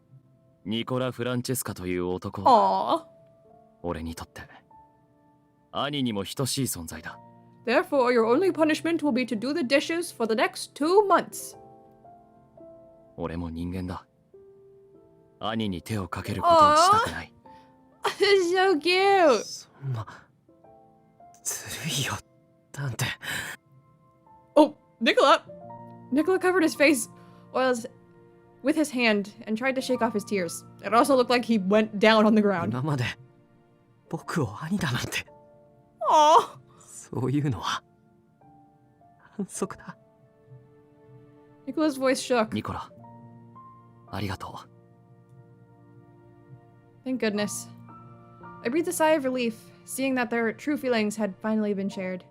ニコラ・フランチェスカという男は、俺にとって兄にも等しい存在だ。Therefore, your only punishment will be to do the dishes for the next 2 months. 俺も人間だ。兄に手をかけることはしたくない。So cute. そんなずるいよ、ダンテ。Oh, Nicola! Nicola covered his face with his hand and tried to shake off his tears. It also looked like he went down on the ground. 今まで僕を兄だなんて。Aww. そういうのは反則だ。Nicola's voice shook. ニコラ、ありがとう。Thank goodness. I breathed a sigh of relief, seeing that their true feelings had finally been shared.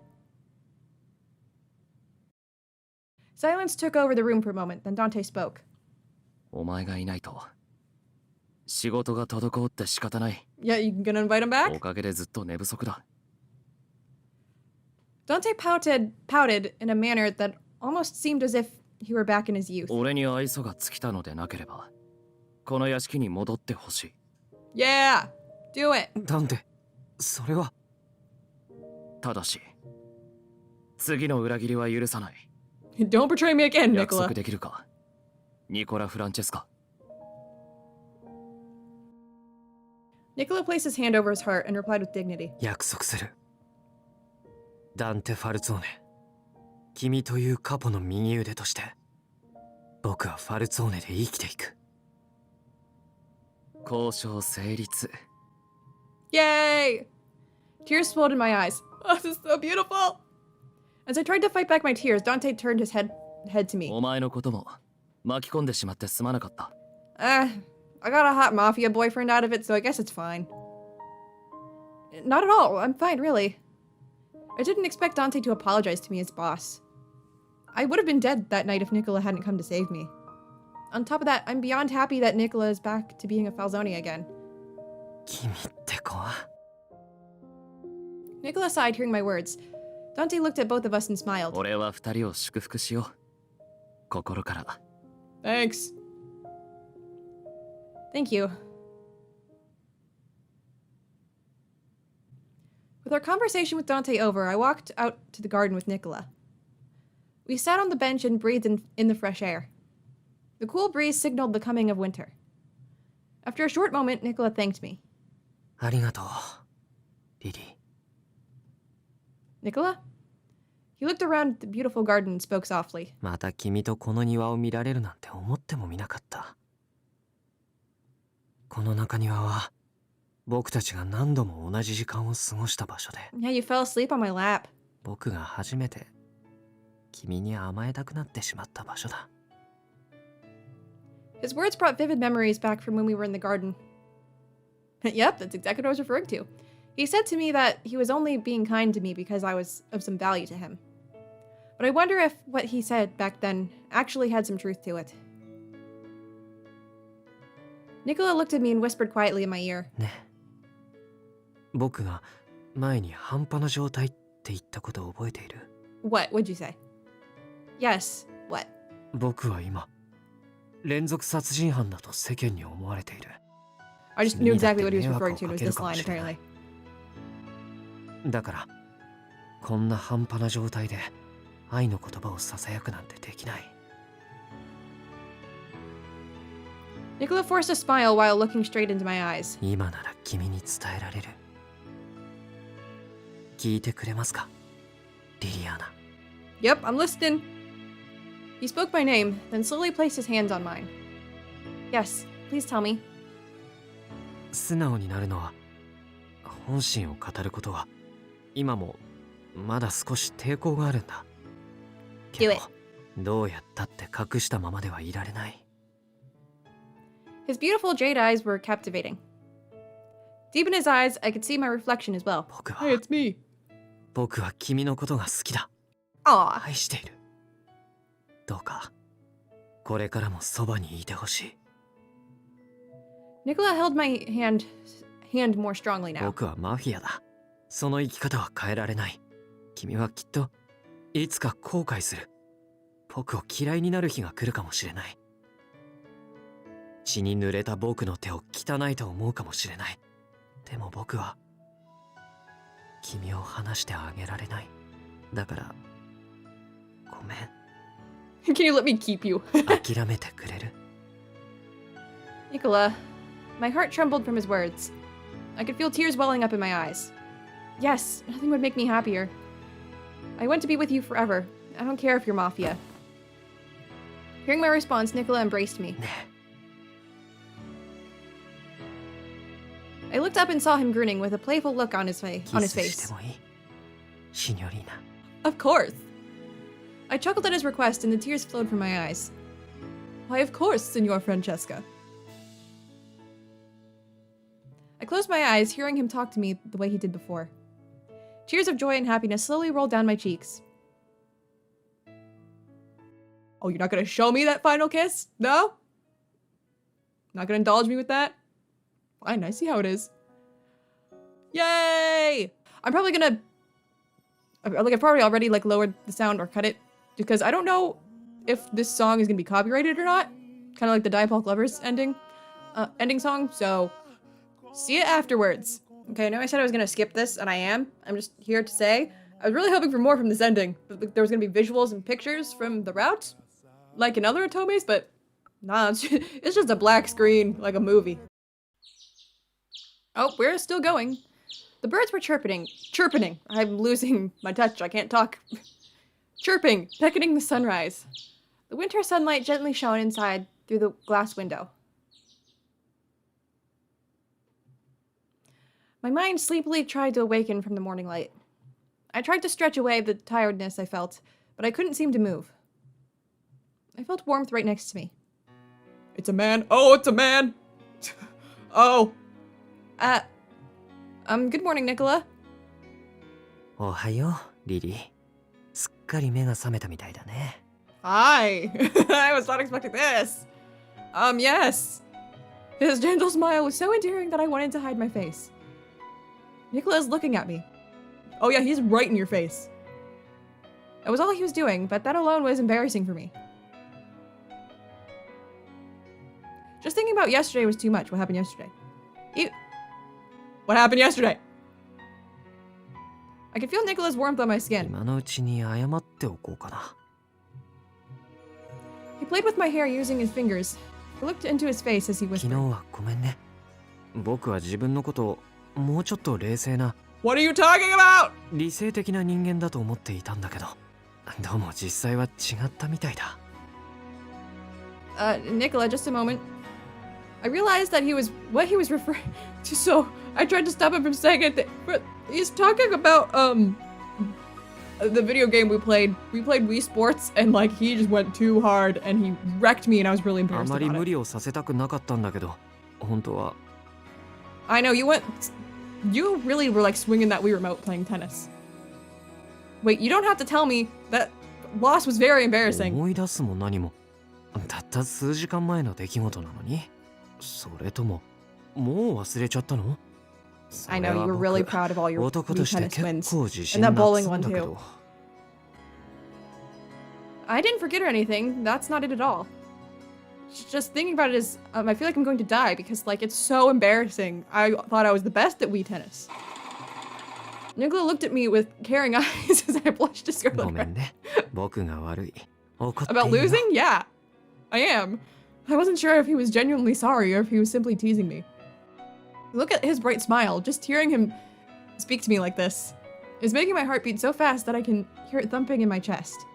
Silence took over the room for a moment, then Dante spoke. お前がいないと仕事が滞って仕方ない。 Yeah, you gonna invite him お back? かげでずっと寝不足だ。 Dante pouted in a manner that almost seemed as if he were back in his youth. 俺に愛想が尽きたのでなければ、この屋敷に戻ってほしい。 Yeah, do it. ダンテ、それは。ただし、次の裏切りは許さない。 Don't betray me again, 約 Nicola. 束できるか、ニコラ・フランチェスカ。 Nicola placed his hand over his heart and replied with dignity. 約束する。ダンテ・ファルツォーネ、君というカポの右腕として僕はファルツォーネで生きていく。交渉成立。 Yay! Tears swelled in my eyes. Oh, this is so beautiful. As I tried to fight back my tears, Dante turned his head to me. お前のことも巻き込んでしまってすまなかった。 I got a hot mafia boyfriend out of it, so I guess it's fine. Not at all. I'm fine, really. I didn't expect Dante to apologize to me as boss. I would have been dead that night if Nicola hadn't come to save me. On top of that, I'm beyond happy that Nicola is back to being a Falzone again. 君って子は。 Nicola sighed, hearing my words. Dante looked at both of us and smiled. 俺は二人を祝福しよう。心から。 Thanks. Thank you. With our conversation with Dante over, I walked out to the garden with Nicola. We sat on the bench and breathed in the fresh air. The cool breeze signaled the coming of winter. After a short moment, Nicola thanked me. ありがとう、リリー。 Nicola? He looked around the beautiful garden and spoke softly. また君とこの庭を見られるなんて思ってもみなかった。この中庭は僕たちが何度も同じ時間を過ごした場所で、 Yeah, you fell asleep on my lap. 僕が初めて君に甘えたくなってしまった場所だ。 His words brought vivid memories back from when we were in the garden. Yep, that's exactly what I was referring to. He said to me that he was only being kind to me because I was of some value to him. But I wonder if what he said back then actually had some truth to it. Nicola looked at me and whispered quietly in my ear. ねえ、僕が前に半端な状態って言ったことを覚えている？ What? What'd you say? Yes. What? 僕は今連続殺人犯だと世間に思われている。 I just knew exactly what he was referring to. It was this line, apparently. だからこんな半端な状態で愛の言葉をささやくなんてできない。 Nicola forced a smile while looking straight into my eyes. 今なら君に伝えられる。聞いてくれますか、リリアーナ。 Yep, I'm listening. He spoke my name, then slowly placed his hands on mine. Yes, please tell me. 素直になるのは、本心を語ることは今もまだ少し抵抗があるんだ。け Do どどうやったって隠したままではいられない。 His beautiful jade eyes were captivating. Deep in his eyes, I could see my reflection as well. 僕は Hey, it's me. 僕は君のことが好きだ。 Aw. 愛している。どうかこれからもそばにいてほしい。 Nicola held my hand more strongly now. 僕はマフィアだ。その生き方は変えられない。君はきっといつか後悔する。僕を嫌いになる日が来るかもしれない。血に濡れた僕の手を汚いと思うかもしれない。でも僕は君を離してあげられない。だからごめん。 Can you let me keep you? 諦めてくれる？ Nicola, my heart trembled from his words. I could feel tears welling up in my eyes. Yes, nothing would make me happier. I want to be with you forever. I don't care if you're mafia. Hearing my response, Nicola embraced me. ね I looked up and saw him grinning with a playful look on his え、 on キ his スして face. もいい？シニョリーナ。 Of course. I chuckled at his request and the tears flowed from my eyes. Why, of course, Signor Francesca. I closed my eyes, hearing him talk to me the way he did before. Tears of joy and happiness slowly rolled down my cheeks. Oh, you're not gonna show me that final kiss? No? Not gonna indulge me with that? Fine, I see how it is. Yay! I'm probably gonna... I've probably already, lowered the sound or cut it. Because I don't know if this song is gonna be copyrighted or not. Kind of like the Diabolic Lovers ending song, so... See it afterwards. Okay, I know I said I was gonna skip this, and I am. I'm just here to say, I was really hoping for more from this ending. There was gonna be visuals and pictures from the route, like in other Otomes, but nah, it's just a black screen, like a movie. Oh, we're still going. The birds were chirping. I'm losing my touch, I can't talk. Chirping, beckoning the sunrise. The winter sunlight gently shone inside through the glass window. My mind sleepily tried to awaken from the morning light. I tried to stretch away the tiredness I felt, but I couldn't seem to move. I felt warmth right next to me. It's a man. Oh, it's a man. Oh. Good morning, Nicola. おはよう、リリー。すっかり目が覚めたみたいだね。Hi. I was not expecting this. Yes. His gentle smile was so endearing that I wanted to hide my face. Nicola is looking at me. Oh yeah, he's right in your face. That was all he was doing, but that alone was embarrassing for me. Just thinking about yesterday was too much. What happened yesterday? What happened yesterday? I could feel Nicola's warmth on my skin. 今のうちに謝っておこうかな。 He played with my hair using his fingers. I looked into his face as he 昨日 whispered. はごめんね。僕は自分のことをもうちょっと冷静な、 What are you talking about? 理性的な人間だと思っていたんだけど、どうも実際は違ったみたいだ。Nicola, just a moment. I realized that what he was referring to, so I tried to stop him from saying it, but he's talking about, the video game we played. We played Wii Sports, and, like, he just went too hard, and he wrecked me, and I was really あ embarrassed まり about 無 it. 理をさせたくなかったんだけど、本当は I know, you really were, like, swinging that Wii remote playing tennis. Wait, you don't have to tell me that loss was very embarrassing. 思い出すも何もたった数時間前の出来事なのに、それとももう忘れちゃったの？ I know, you were really proud of all your 男と Wii して tennis 結 wins. 構自信 And な that く bowling すん one だけ too. ど。 I didn't forget or anything. That's not it at all. Just thinking about it is, I feel like I'm going to die because, like, it's so embarrassing. I thought I was the best at Wii tennis. Nicola looked at me with caring eyes as I blushed to ご scarlet め hair. んね、僕が悪い。怒ってい About いよ。 losing? Yeah, I am. I wasn't sure if he was genuinely sorry or if he was simply teasing me. Look at his bright smile. Just hearing him speak to me like this is making my heart beat so fast that I can hear it thumping in my chest.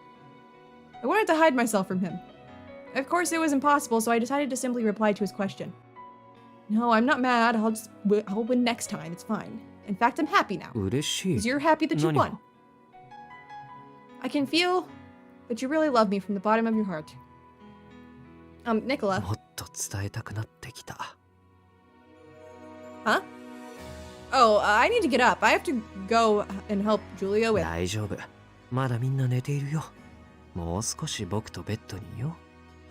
I wanted to hide myself from him. Of course, it was impossible, so I decided to simply reply to his question. No, I'm not mad. I'll win next time. It's fine. In fact, I'm happy now. 嬉しい。 Because you're happy that you 何が won. I can feel that you really love me from the bottom of your heart. Nicola. もっと伝えたくなってきた。 Huh? Oh, I need to get up. I have to go and help Julia with. 大丈夫。まだみんな寝ているよ。もう少し僕とベッドにいよ。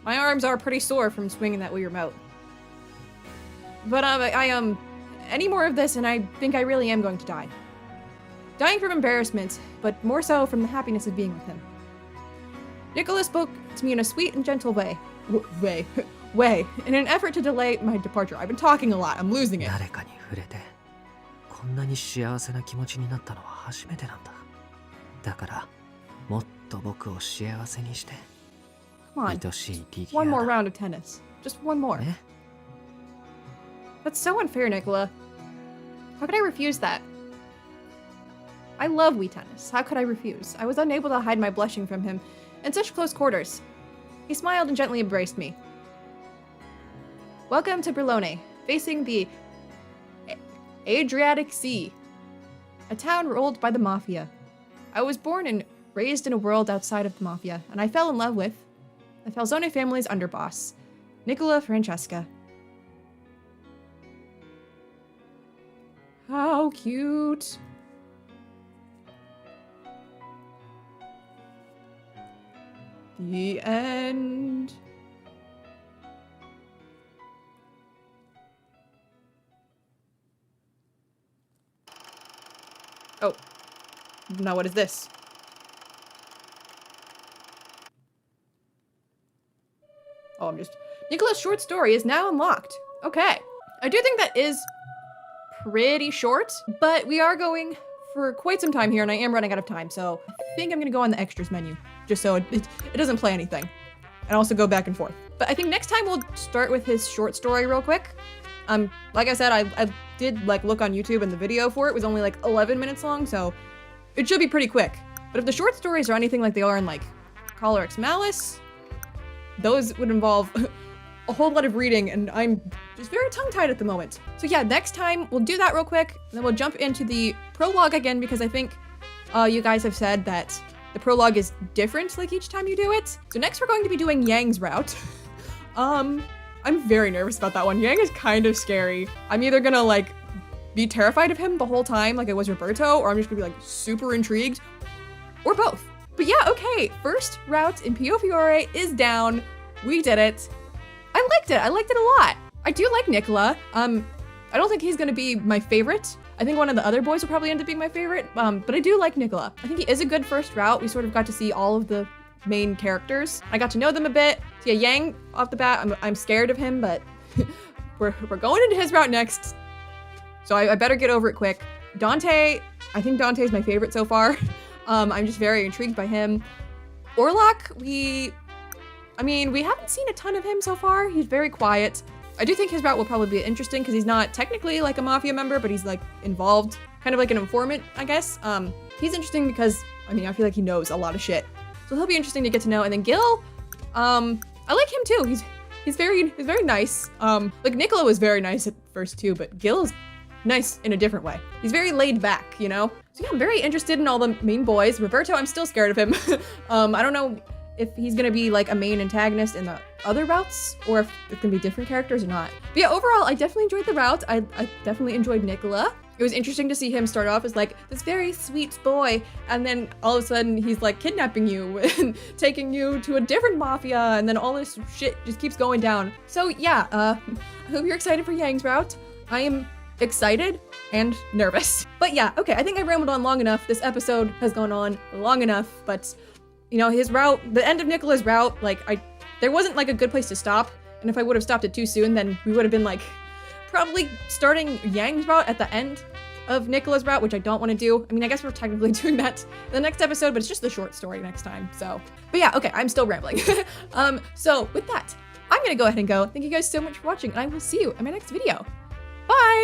My arms are pretty sore from swinging that Wii remote. But any more of this, and I think I really am going to die. Dying from embarrassment, but more so from the happiness of being with him. Nicola spoke to me in a sweet and gentle way. Way. In an effort to delay my departure. I've been talking a lot. I'm losing it. 誰かに触れて、こんなに幸せな気持ちになったのは初めてなんだ。だから、もっと僕を幸せにして。 Come on. 愛しいフィギュ One ア more だ。 round of tennis. Just one more. え？ That's so unfair, Nicola. How could I refuse that? I love Wii tennis. How could I refuse? I was unable to hide my blushing from him in such close quarters. He smiled and gently embraced me. Welcome to Brilone, facing the Adriatic Sea, a town ruled by the Mafia. I was born and raised in a world outside of the Mafia, and I fell in love with the Falzone family's underboss, Nicola Francesca. How cute. The end. Oh. Now what is this? Oh, Nicola's short story is now unlocked. Okay. I do think that is pretty short, but we are going for quite some time here, and I am running out of time, so I think I'm gonna go on the extras menu, just so it doesn't play anything, and also go back and forth. But I think next time we'll start with his short story real quick. Like I said, I did like look on YouTube, and the video for it was only like 11 minutes long, so it should be pretty quick. But if the short stories are anything like they are in like Collar X Malice, those would involve a whole lot of reading, and I'm just very tongue-tied at the moment. So yeah, next time we'll do that real quick, and then we'll jump into the prologue again, because I think you guys have said that the prologue is different like each time you do it. So next we're going to be doing Yang's route. I'm very nervous about that one. Yang is kind of scary. I'm either gonna like be terrified of him the whole time like I was Roberto, or I'm just gonna be like super intrigued, or both. But yeah, okay, first route in Piofiore is down. We did it. I liked it a lot. I do like Nicola. I don't think he's gonna be my favorite. I think one of the other boys will probably end up being my favorite, but I do like Nicola. I think he is a good first route. We sort of got to see all of the main characters. I got to know them a bit. So yeah, Yang off the bat, I'm scared of him, but we're going into his route next. So I better get over it quick. Dante, I think Dante is my favorite so far. I'm just very intrigued by him. Orlok, we haven't seen a ton of him so far. He's very quiet. I do think his route will probably be interesting because he's not technically like a mafia member, but he's like involved, kind of like an informant, I guess. He's interesting because, I feel like he knows a lot of shit. So he'll be interesting to get to know. And then Gil, I like him too. He's very nice. Like Nicola was very nice at first too, but Gil's nice in a different way. He's very laid back, you know? So yeah, I'm very interested in all the main boys. Roberto, I'm still scared of him. I don't know if he's gonna be like a main antagonist in the other routes, or if it's gonna be different characters or not. But yeah, overall, I definitely enjoyed the route. I definitely enjoyed Nicola. It was interesting to see him start off as like this very sweet boy, and then all of a sudden he's like kidnapping you and taking you to a different mafia, and then all this shit just keeps going down. So yeah, I hope you're excited for Yang's route. I am excited and nervous. But yeah, okay, I think I rambled on long enough. This episode has gone on long enough, but you know, his route, the end of Nicola's route, like there wasn't like a good place to stop. And if I would have stopped it too soon, then we would have been like probably starting Yang's route at the end of Nicola's route, which I don't want to do. I mean, I guess we're technically doing that in the next episode, but it's just the short story next time. So, but yeah, okay, I'm still rambling. So with that, I'm gonna go ahead and go. Thank you guys so much for watching, and I will see you in my next video. Bye!